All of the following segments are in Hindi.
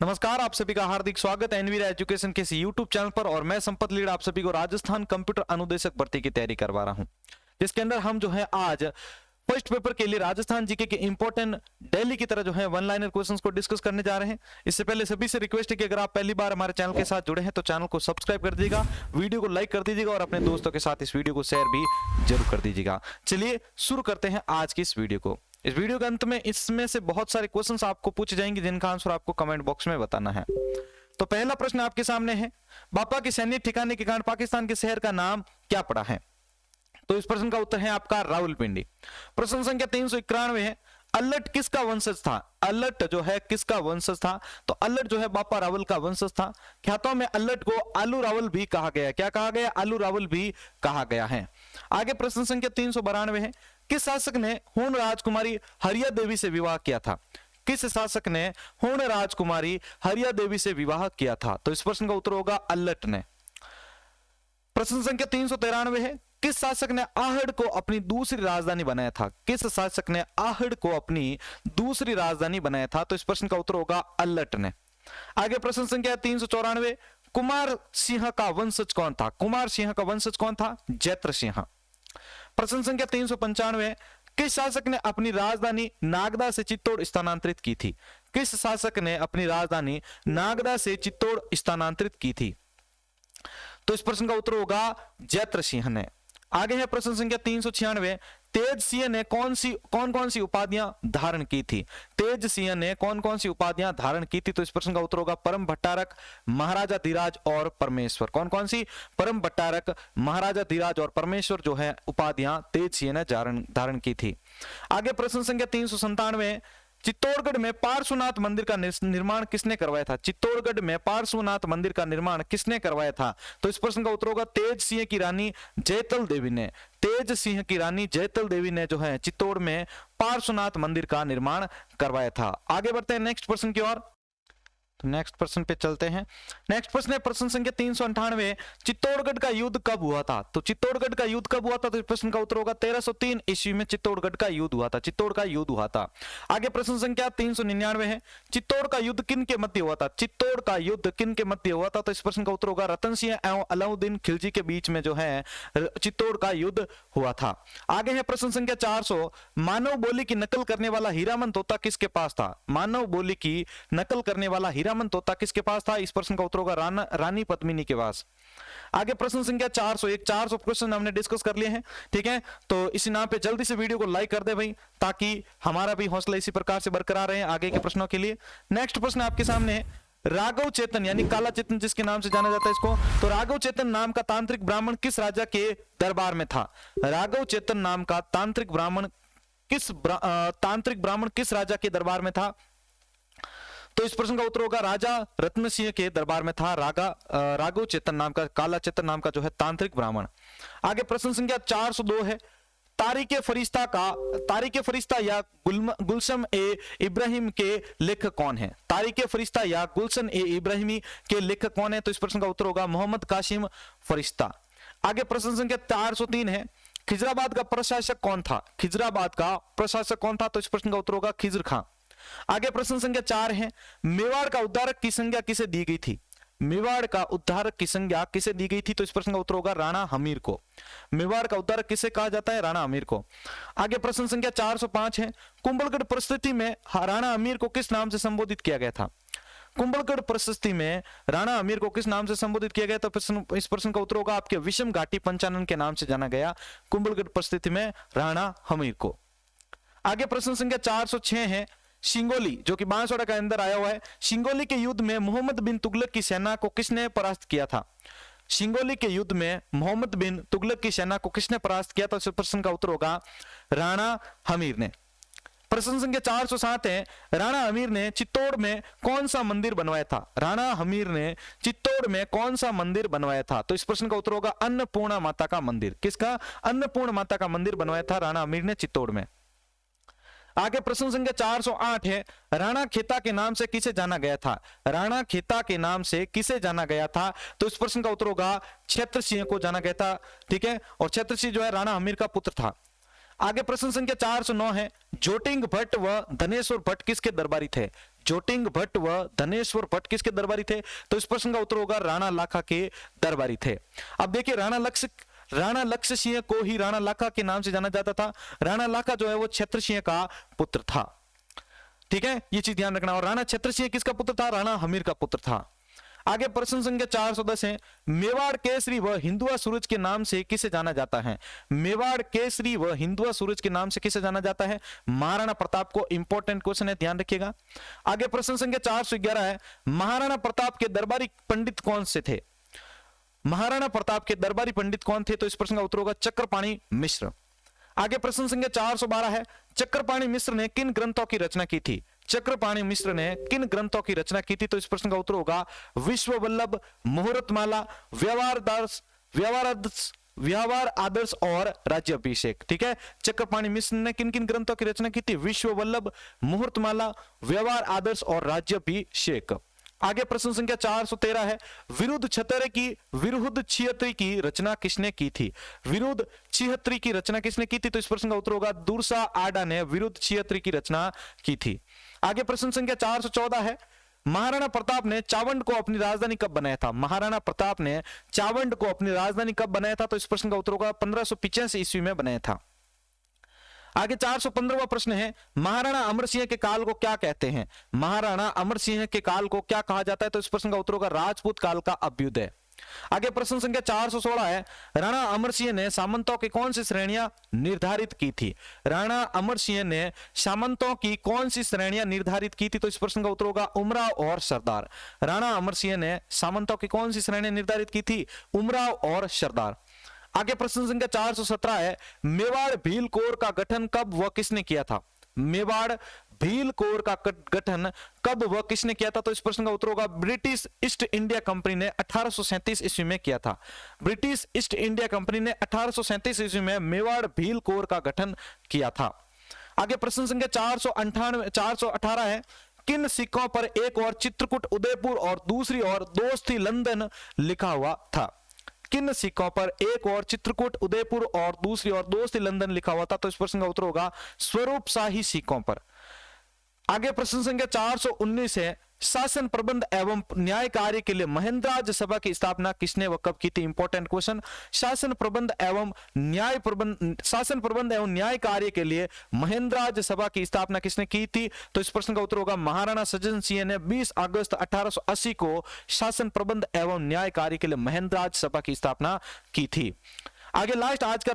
नमस्कार, आप सभी का हार्दिक स्वागत है एनवीरा एजुकेशन के यूट्यूब चैनल पर। और मैं संपत लीड आप सभी को राजस्थान कंप्यूटर अनुदेशक भर्ती की तैयारी करवा रहा हूं, जिसके अंदर हम जो है आज फर्स्ट पेपर के लिए राजस्थान जीके के इंपॉर्टेंट डेली की तरह जो है वन लाइनर क्वेश्चंस को डिस्कस करने जा रहे हैं। इससे पहले सभी से रिक्वेस्ट है कि अगर आप पहली बार हमारे चैनल के साथ जुड़े हैं तो चैनल को सब्सक्राइब कर दीजिएगा, वीडियो को लाइक कर दीजिएगा और अपने दोस्तों के साथ इस वीडियो को शेयर भी जरूर कर दीजिएगा। चलिए शुरू करते हैं आज की इस वीडियो को। इस वीडियो के अंत में इसमें से बहुत सारे क्वेश्चंस आपको पूछे जाएंगे, जिनका आंसर आपको कमेंट बॉक्स में बताना है। तो पहला प्रश्न आपके सामने है, बापा के सैन्य ठिकाने के कारण पाकिस्तान के शहर का नाम क्या पड़ा है? तो इस प्रश्न का उत्तर है आपका रावलपिंडी। प्रश्न संख्या 391 है, अल्लट किसका वंशज था? अल्लट जो है किसका वंशज था? तो अल्लट जो है बापा रावल का वंशज था। ख्यातों में अल्लट को आलू रावल भी कहा गया। क्या कहा गया? आलू रावल भी कहा गया है। आगे प्रश्न संख्या 392 है, किस शासक ने हूण राजकुमारी हरिया देवी से विवाह किया था? किस शासक ने हूण राजकुमारी हरिया देवी से विवाह किया था? तो इस प्रश्न का उत्तर होगा अल्लट ने। प्रश्न संख्या 393 है, किस शासक ने आहड़ को अपनी दूसरी राजधानी बनाया था? किस शासक ने आहड़ को अपनी दूसरी राजधानी बनाया था? तो इस प्रश्न का उत्तर होगा अल्लट ने। आगे प्रश्न संख्या 394, कुमार सिंह का वंशज कौन था? कुमार सिंह का वंशज कौन था? जैत्र सिंह। प्रश्न संख्या 395, किस शासक ने अपनी राजधानी नागदा से चित्तौड़ स्थानांतरित की थी? किस शासक ने अपनी राजधानी नागदा से चित्तौड़ स्थानांतरित की थी? तो इस प्रश्न का उत्तर होगा जैत्र सिंह ने। आगे है प्रश्न संख्या 396, तेज सिंह ने कौन कौन सी उपाधियां धारण की थी? तेज सिंह ने कौन कौन सी उपाधियां धारण की थी? तो इस प्रश्न का उत्तर होगा परम भट्टारक, महाराजा धीराज और परमेश्वर। कौन कौन सी? परम भट्टारक, महाराजा धीराज और परमेश्वर जो है उपाधियां तेज सिंह ने धारण की थी। आगे प्रश्न संख्या 397, चित्तौड़गढ़ में पार्श्वनाथ मंदिर का निर्माण किसने करवाया था? चित्तौड़गढ़ में पार्श्वनाथ मंदिर का निर्माण किसने करवाया था? तो इस प्रश्न का उत्तर होगा तेज सिंह की रानी जयतल देवी ने। तेज सिंह की रानी जयतल देवी ने जो है चित्तौड़ में पार्श्वनाथ मंदिर का निर्माण करवाया था। आगे बढ़ते हैं नेक्स्ट प्रश्न की ओर। तो नेक्स्ट प्रश्न पे चलते हैं। नेक्स्ट प्रश्न है प्रश्न संख्या 398, चित्तौड़गढ़ का युद्ध कब हुआ था? तो चित्तौड़गढ़ का युद्ध कब हुआ था? तो इस प्रश्न का उत्तर होगा 1303 ईस्वी में चित्तौड़गढ़ का युद्ध हुआ था। चित्तौड़ का युद्ध हुआ था। आगे प्रश्न संख्या 399 है, चित्तौड़ का युद्ध किन के मध्य हुआ था? चित्तौड़ का युद्ध किन के मध्य हुआ था? तो इस प्रश्न का उत्तर होगा रतन सिंह एवं अलाउद्दीन खिलजी के बीच में जो है चित्तौड़ का युद्ध हुआ था। आगे है प्रश्न संख्या 400, मानव बोली की नकल करने वाला हीरामन तोता किसके पास था? मानव बोली की नकल करने वाला हीरामन तोता किसके पास था? इस प्रश्न का उत्तर होगा रानी पद्मिनी के पास। आगे प्रश्न संख्या 401, 400 क्वेश्चन हमने डिस्कस कर लिए हैं, ठीक है। तो इसी नाम पे जल्दी से वीडियो को लाइक कर दे भाई, ताकि हमारा भी हौसला इसी प्रकार से बरकरार रहे आगे के प्रश्नों के लिए। नेक्स्ट प्रश्न आपके सामने है, राघव चेतन यानी काला चेतन जिसके नाम से जाना जाता है इसको, तो राघव चेतन नाम का तांत्रिक ब्राह्मण किस राजा के दरबार में था? राघव चेतन नाम का तांत्रिक ब्राह्मण किस राजा के दरबार में था? तो इस प्रश्न का उत्तर होगा राजा रत्न सिंह के दरबार में था राघव चेतन नाम का, काला चेतन नाम का जो है तांत्रिक ब्राह्मण। आगे प्रश्न संख्या 402 है, तारीख फरिश्ता या गुलशन ए इब्राहिम के लेखक कौन है? तारीख फरिश्ता या गुलशन ए इब्राहिमी के लेखक कौन है? तो इस प्रश्न का उत्तर होगा मोहम्मद कासिम फरिश्ता। आगे प्रश्न संख्या 403 है, खिजराबाद का प्रशासक कौन था? खिजराबाद का प्रशासक कौन था? तो इस प्रश्न का उत्तर होगा खिजर खां। आगे प्रश्न संख्या 4 है, मेवाड़ का उद्धारक की संज्ञा किसे दी गई थी? मेवाड़ का उद्धारक की संज्ञा किसे दी गई थी? तो इस प्रश्न का उत्तर होगा राणा हमीर को। मेवाड़ का उद्धारक किसे कहा जाता है? राणा हमीर को। आगे प्रश्न संख्या 405 है, कुंभलगढ़ परिस्थिति में राणा हमीर को किस नाम से संबोधित किया गया था? कुंभलगढ़ परिस्थिति में राणा हमीर को किस नाम से संबोधित किया गया? तो इस प्रश्न का उत्तर होगा आपके विषम घाटी पंचानन के नाम से जाना गया कुंभलगढ़ परिस्थिति में राणा हमीर को। आगे प्रश्न संख्या 406 है, सिंगोली जो कि बांसवाड़ा के अंदर आया हुआ है, सिंगोली के युद्ध में मोहम्मद बिन तुगलक की सेना को किसने परास्त किया था? सिंगोली के युद्ध में मोहम्मद बिन तुगलक की सेना को किसने परास्त किया? तो इस प्रश्न का उत्तर होगा राणा हमीर ने। प्रश्न संख्या 407 है, राणा हमीर ने चित्तौड़ में कौन सा मंदिर बनवाया था? राणा हमीर ने चित्तौड़ में कौन सा मंदिर बनवाया था? तो इस प्रश्न का उत्तर होगा अन्नपूर्णा माता का मंदिर। किसका? अन्नपूर्णा माता का मंदिर बनवाया था राणा हमीर ने चित्तौड़ में। आगे प्रश्न संख्या 408 है, राणा खेता के नाम से किसे जाना गया था? राणा खेता के नाम से किसे जाना गया था? तो इस प्रश्न का उत्तर होगा क्षेत्र सिंह को जाना गया था, ठीक है। और क्षेत्र सिंह जो है राणा हमीर का पुत्र था। आगे प्रश्न संख्या 409 है, जोटिंग भट्ट व धनेश्वर भट्ट किसके दरबारी थे? जोटिंग भट्ट व धनेश्वर भट्ट किसके दरबारी थे? तो इस प्रश्न का उत्तर होगा राणा लाखा के दरबारी थे। अब देखिए राणा लक्ष्य सिंह को ही राणा लाखा के नाम से जाना जाता था। राणा लाखा जो है वो छत्र सिंह का पुत्र था, ठीक है, ये चीज ध्यान रखना। और राणा छत्र सिंह किसका पुत्र था? राणा हमीर का पुत्र था। आगे प्रश्न संख्या 410 है, मेवाड़ केसरी व हिंदुआ सूरज के नाम से किसे जाना जाता है? मेवाड़ केसरी व हिंदुआ सूरज के नाम से किसे जाना जाता है? महाराणा प्रताप को। इंपॉर्टेंट क्वेश्चन है, ध्यान रखिएगा। आगे प्रश्न संख्या 411 है, महाराणा प्रताप के दरबारी पंडित कौन से थे? महाराणा प्रताप के दरबारी पंडित कौन थे? तो इस प्रश्न का उत्तर होगा चक्रपाणि मिश्र। आगे प्रश्न संख्या 412 है, चक्रपाणि मिश्र ने किन ग्रंथों की रचना की थी? चक्रपाणि मिश्र ने किन ग्रंथों की रचना की थी? तो इस प्रश्न का उत्तर होगा विश्व वल्लभ, मुहूर्तमाला, व्यवहार आदर्श और राज्याभिषेक। ठीक है, चक्रपाणि मिश्र ने किन किन ग्रंथों की रचना की थी? विश्व वल्लभ, मुहूर्तमाला, व्यवहार आदर्श और राज्याभिषेक। आगे प्रश्न संख्या 413 है, विरुद्ध छिहत्तरी की रचना किसने की थी? विरुद्ध छिहत्तरी की रचना किसने की थी? तो इस प्रश्न का उत्तर होगा दुर्सा आडा ने विरुद्ध छिहत्तरी की रचना की थी। आगे प्रश्न संख्या 414 है, महाराणा प्रताप ने चावंड को अपनी राजधानी कब बनाया था? महाराणा प्रताप ने चावंड को अपनी राजधानी कब बनाया था? तो इस प्रश्न का उत्तर होगा 1585 ईस्वी में बनाया था। आगे 415वां प्रश्न है, महाराणा अमर सिंह के काल को क्या कहते हैं? महाराणा अमर सिंह के काल को क्या कहा जाता है? तो इस प्रश्न का उत्तर होगा राजपूत काल का अभ्युदय। आगे प्रश्न संख्या 416 है, राणा अमर सिंह ने सामंतों की कौन सी श्रेणियां निर्धारित की थी? राणा अमर सिंह ने सामंतों की कौन सी श्रेणियां निर्धारित की थी? तो इस प्रश्न का उत्तर होगा उमराव और सरदार। राणा अमर सिंह ने सामंतों की कौन सी श्रेणियां निर्धारित की थी? उमराव और सरदार। आगे प्रश्न संख्या 417 है, मेवाड़ भील कोर का गठन कब व किसने किया था? मेवाड़ भील कोर का गठन कब व किसने किया था? तो इस प्रश्न का उत्तर होगा ब्रिटिश ईस्ट इंडिया कंपनी ने 1837 ईस्वी में किया था। ब्रिटिश ईस्ट इंडिया कंपनी ने 1837 ईस्वी में मेवाड़ भील कोर का गठन किया था। आगे प्रश्न संख्या 418 है, किन सिक्कों पर एक और चित्रकूट उदयपुर और दूसरी ओर दोस्ती लंदन लिखा हुआ था? किन सिक्कों पर एक और चित्रकूट उदयपुर और दूसरी ओर दोस्ती लंदन लिखा हुआ था? तो इस प्रश्न का उत्तर होगा स्वरूप शाही सिक्कों पर। आगे प्रश्न संख्या 419 है, शासन प्रबंध एवं न्याय कार्य के लिए महेंद्रराज सभा की स्थापना किसने व कब की थी? Important question. शासन प्रबंध एवं न्याय कार्य के लिए महेंद्रराज सभा की स्थापना किसने की थी? तो इस प्रश्न का उत्तर होगा महाराणा सज्जन सिंह ने 20 अगस्त 1880 को शासन प्रबंध एवं न्याय कार्य के लिए महेंद्रराज सभा की स्थापना की थी। आगे लास्ट आज का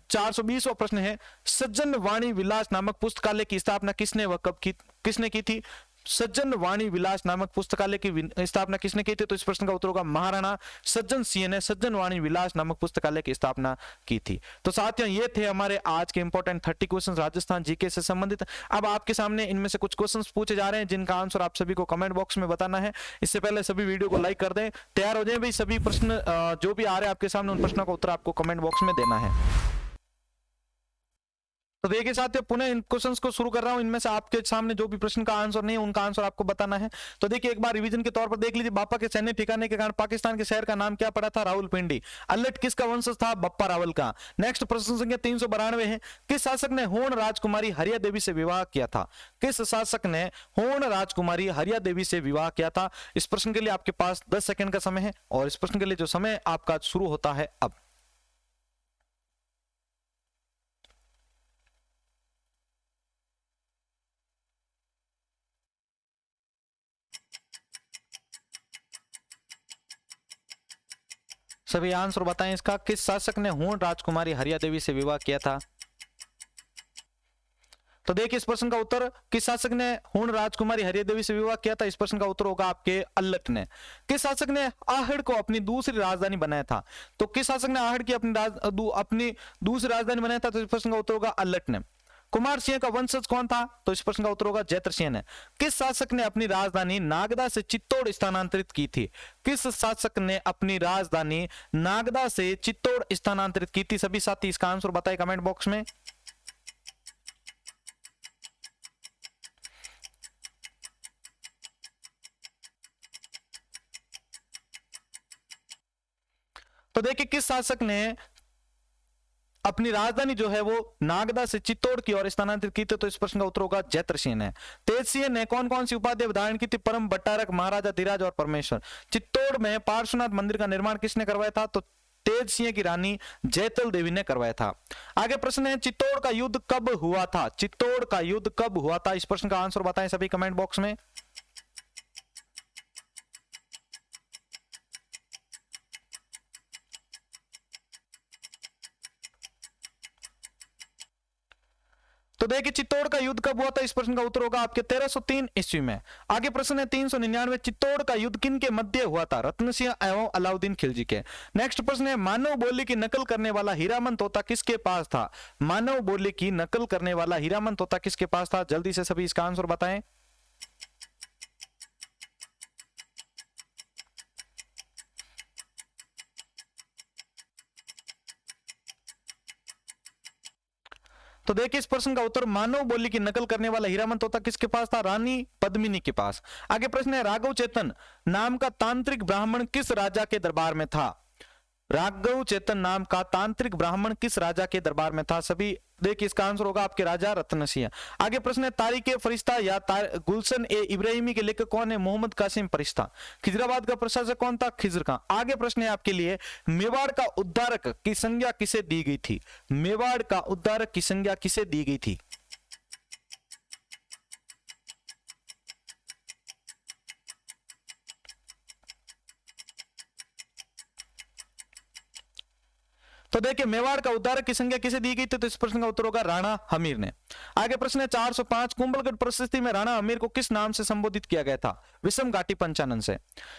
420वां प्रश्न है, सज्जन वाणी विलास नामक पुस्तकालय की स्थापना किसने व कब किसने की थी? सज्जन वाणी विलास नामक पुस्तकालय की स्थापना किसने की थी? तो इस प्रश्न का उत्तर होगा महाराणा सज्जन सिंह ने सज्जन वाणी विलास नामक पुस्तकालय की स्थापना की थी। तो साथियों, ये थे हमारे आज के इंपॉर्टेंट 30 क्वेश्चन राजस्थान जीके से संबंधित। अब आपके सामने इनमें से कुछ क्वेश्चन पूछे जा रहे हैं जिनका आंसर आप सभी को कमेंट बॉक्स में बताना है। इससे पहले सभी वीडियो को लाइक कर दें, तैयार हो जाए भाई। सभी प्रश्न जो भी आ रहे हैं आपके सामने, उन प्रश्नों का उत्तर आपको कमेंट बॉक्स में देना है। तो देखिए साथियों, पुनः इन क्वेश्चंस को शुरू कर रहा हूं। इनमें से आपके सामने जो भी प्रश्न का आंसर नहीं है उनका आंसर आपको बताना है। तो देखिए, एक बार रिवीजन के तौर पर देख लीजिए। बापा के सैन्य ठिकाने के कारण पाकिस्तान के शहर का नाम क्या पड़ा था? रावलपिंडी। अल्लट किसका वंशज था? बप्पा रावल का। नेक्स्ट प्रश्न संख्या 392 है, किस शासक ने होर्ण राजकुमारी हरिया देवी से विवाह किया था? किस शासक ने होर्ण राजकुमारी हरिया देवी से विवाह किया था? इस प्रश्न के लिए आपके पास 10 सेकंड का समय है और इस प्रश्न के लिए जो समय आपका शुरू होता है अब। सभी आंसर बताएं इसका। किस शासक ने होर्ण राजकुमारी हरिया देवी से विवाह किया था? तो देखिए, इस प्रश्न का उत्तर, किस शासक ने होर्ण राजकुमारी हरिया देवी से विवाह किया था? इस प्रश्न का उत्तर होगा आपके अल्लट ने। किस शासक ने आहड़ को अपनी दूसरी राजधानी बनाया था? तो किस शासक ने आहड़ की अपनी दूसरी राजधानी बनाया था? तो इस प्रश्न का उत्तर होगा अल्लट ने। कुमार सिंह का वंशज कौन था? तो इस प्रश्न का उत्तर होगा जैत्र सिंह ने। किस शासक ने अपनी राजधानी नागदा से चित्तौड़ स्थानांतरित की थी? किस शासक ने अपनी राजधानी नागदा से चित्तौड़ स्थानांतरित की थी? सभी साथी इसका आंसर बताएं कमेंट बॉक्स में। तो देखिए, किस शासक ने अपनी राजधानी जो है वो नागदा से चित्तौड़ की ओर स्थानांतरित की थी? तो इस प्रश्न का उत्तर होगा जयत्रसेन है। तेजसिंह ने कौन कौन सी उपाधि धारण की थी? परम भट्टारक, महाराजा धीराज और परमेश्वर। चित्तौड़ में पार्श्वनाथ मंदिर का निर्माण किसने करवाया था? तो तेज सिंह की रानी जयतल देवी ने करवाया था। आगे प्रश्न है, चित्तौड़ का युद्ध कब हुआ था? चित्तौड़ का युद्ध कब हुआ था? इस प्रश्न का आंसर बताएं सभी कमेंट बॉक्स में। तो देखिए चित्तौड़ का युद्ध कब हुआ था? इस प्रश्न का उत्तर होगा आपके 1303 ईस्वी में। आगे प्रश्न है 399, चित्तौड़ का युद्ध किन के मध्य हुआ था? रत्न सिंह एवं अलाउद्दीन खिलजी के। नेक्स्ट प्रश्न है, मानव बोली की नकल करने वाला हीरामन तोता किसके पास था? मानव बोली की नकल करने वाला हीरामन तोता किसके पास था? जल्दी से सभी इसका आंसर बताएं। तो देखिए इस प्रश्न का उत्तर, मानव बोली की नकल करने वाला हीरामन तोता किसके पास था? रानी पद्मिनी के पास। आगे प्रश्न है, राघव चेतन नाम का तांत्रिक ब्राह्मण किस राजा के दरबार में था? राघव चेतन नाम का तांत्रिक ब्राह्मण किस राजा के दरबार में था? सभी देखिए इसका आंसर होगा आपके राजा रत्न सिंह। आगे प्रश्न है, तारीख ए फरिश्ता या गुलशन ए इब्राहिमी के लेखक कौन है? मोहम्मद कासिम फरिश्ता। खिजराबाद का प्रशासक कौन था? खिजर खां। आगे प्रश्न है आपके लिए, मेवाड़ का उद्धारक की संज्ञा किसे दी गई थी? मेवाड़ का उद्धारक की संज्ञा किसे दी गई थी? तो देखिए मेवाड़ का उद्धारक की संज्ञा किसे दी गई थी? तो इस प्रश्न का उत्तर होगा राणा हमीर ने। आगे प्रश्न है 405, कुंभलगढ़ प्रशस्ति में राणा हमीर को किस नाम से संबोधित किया गया था? विषम घाटी पंचानन से।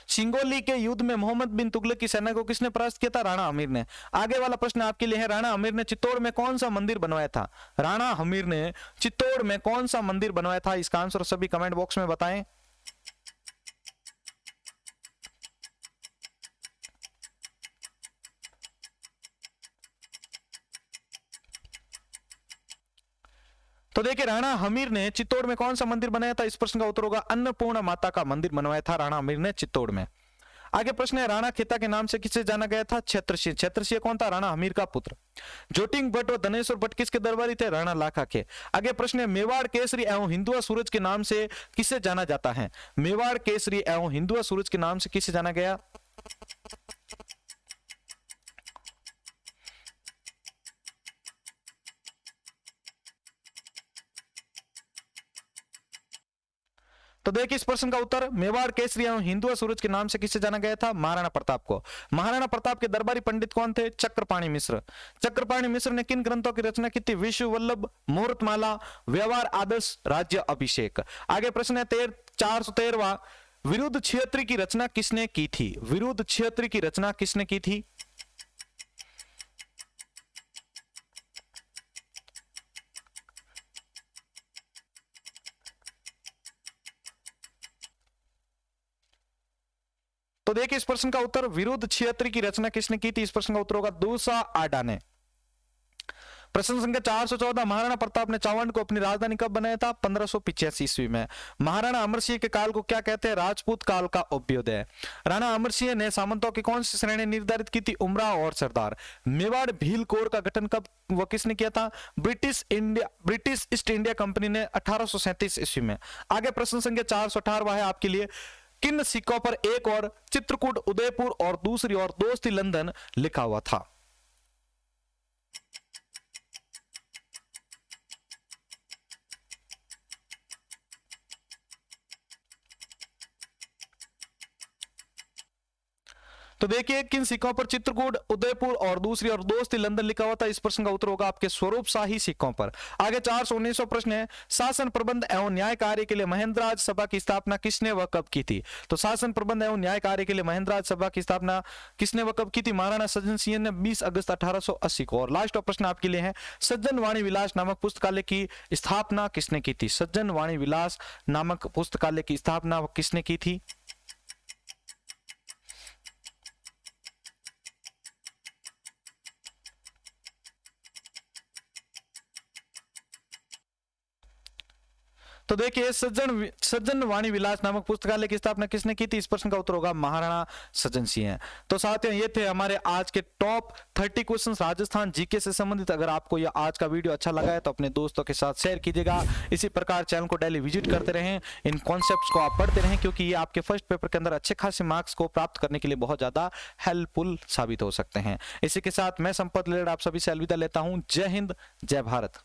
सिंगोली के युद्ध में मोहम्मद बिन तुगलक की सेना को किसने परास्त किया था? राणा हमीर ने। आगे वाला प्रश्न आपके लिए है, राणा हमीर ने चित्तौड़ में कौन सा मंदिर बनवाया था? राणा हमीर ने चित्तौड़ में कौन सा मंदिर बनवाया था? इसका आंसर सभी कमेंट बॉक्स में बताएं। तो देखिए राणा हमीर ने चित्तौड़ में कौन सा मंदिर बनाया था? इस प्रश्न का उत्तर होगा अन्नपूर्णा माता का मंदिर बनवाया था राणा हमीर ने चित्तौड़ में। आगे प्रश्न है, राणा खेता के नाम से किसे जाना गया था? क्षेत्रसिंह। क्षेत्रसिंह कौन था? राणा हमीर का पुत्र। जोटिंग भट्ट और धनेश्वर भट्ट किसके दरबारी थे? राणा लाखा के। आगे प्रश्न है, मेवाड़ केसरी एवं हिंदुआ सूरज के नाम से किसे जाना जाता है? मेवाड़ केसरी एवं हिंदुआ सूरज के नाम से किसे जाना गया? तो देखिए इस प्रश्न का उत्तर, मेवाड़ केसरी एवं हिंदुआ सूरज के नाम से किसे जाना गया था? महाराणा प्रताप को। महाराणा प्रताप के दरबारी पंडित कौन थे? चक्रपाणि मिश्र। चक्रपाणि मिश्र ने किन ग्रंथों की रचना की थी? विश्व वल्लभ, मुहूर्तमाला, व्यवहार आदर्श, राज्य अभिषेक। आगे प्रश्न है 413वां, विरुद्ध क्षेत्र की रचना किसने की थी? विरुद्ध क्षेत्र की रचना किसने की थी? तो देखिए इस प्रश्न का उत्तर, विरुद्ध क्षेत्र की रचना किसने की थी? इस प्रश्न का उत्तर होगा दूसा आडा ने। प्रश्न संख्या 414, महाराणा प्रताप ने चावंड को अपनी राजधानी कब बनाया था? 1585 ईस्वी में। महाराणा अमर सिंह के काल को क्या कहते हैं? राजपूत काल का अभ्युदय। राणा अमर सिंह ने सामंतों की कौन सी श्रेणी निर्धारित की थी? उमराव और सरदार। मेवाड़ भील कोर का गठन कब व किसने किया था? ब्रिटिश ईस्ट इंडिया कंपनी ने 1837 ईस्वी में। आगे प्रश्न संख्या 418 है आपके लिए, किन सिक्कों पर एक और चित्रकूट उदयपुर और दूसरी ओर दोस्ती लंदन लिखा हुआ था? तो देखिए किन सिक्कों पर चित्रकूट उदयपुर और दूसरी और दोस्ती लंदन लिखा हुआ था? इस प्रश्न का उत्तर होगा आपके स्वरूप शाही सिक्कों पर। आगे 419वां प्रश्न है, शासन प्रबंध एवं न्याय कार्य के लिए महेंद्रराज सभा की स्थापना किसने व कब की थी? तो शासन प्रबंध एवं न्याय कार्य के लिए महेंद्रराज सभा की स्थापना किसने व कब की थी? महाराणा सज्जन सिंह ने 20 अगस्त 1880 को। और लास्ट प्रश्न आपके लिए है, सज्जन वाणी विलास नामक पुस्तकालय की स्थापना किसने की थी? सज्जन वाणी विलास नामक पुस्तकालय की स्थापना किसने की थी? तो तो देखिए सज्जन वाणी विलास नामक पुस्तकालय की स्थापना किसने की थी? इस प्रश्न का उत्तर होगा महाराणा सज्जन सिंह है। तो साथियों ये थे हमारे आज के टॉप 30 क्वेश्चंस राजस्थान जीके से संबंधित। अगर आपको यह आज का वीडियो अच्छा लगा है तो अपने दोस्तों के साथ शेयर कीजिएगा। इसी प्रकार चैनल को डेली विजिट करते रहें, इन कॉन्सेप्ट्स को आप पढ़ते रहें, क्योंकि ये आपके फर्स्ट पेपर के अंदर अच्छे खासे मार्क्स को प्राप्त करने के लिए बहुत ज्यादा हेल्पफुल साबित हो सकते हैं। इसी के साथ मैं संपत लीलड़ आप सभी से अलविदा लेता हूं। जय हिंद, जय भारत।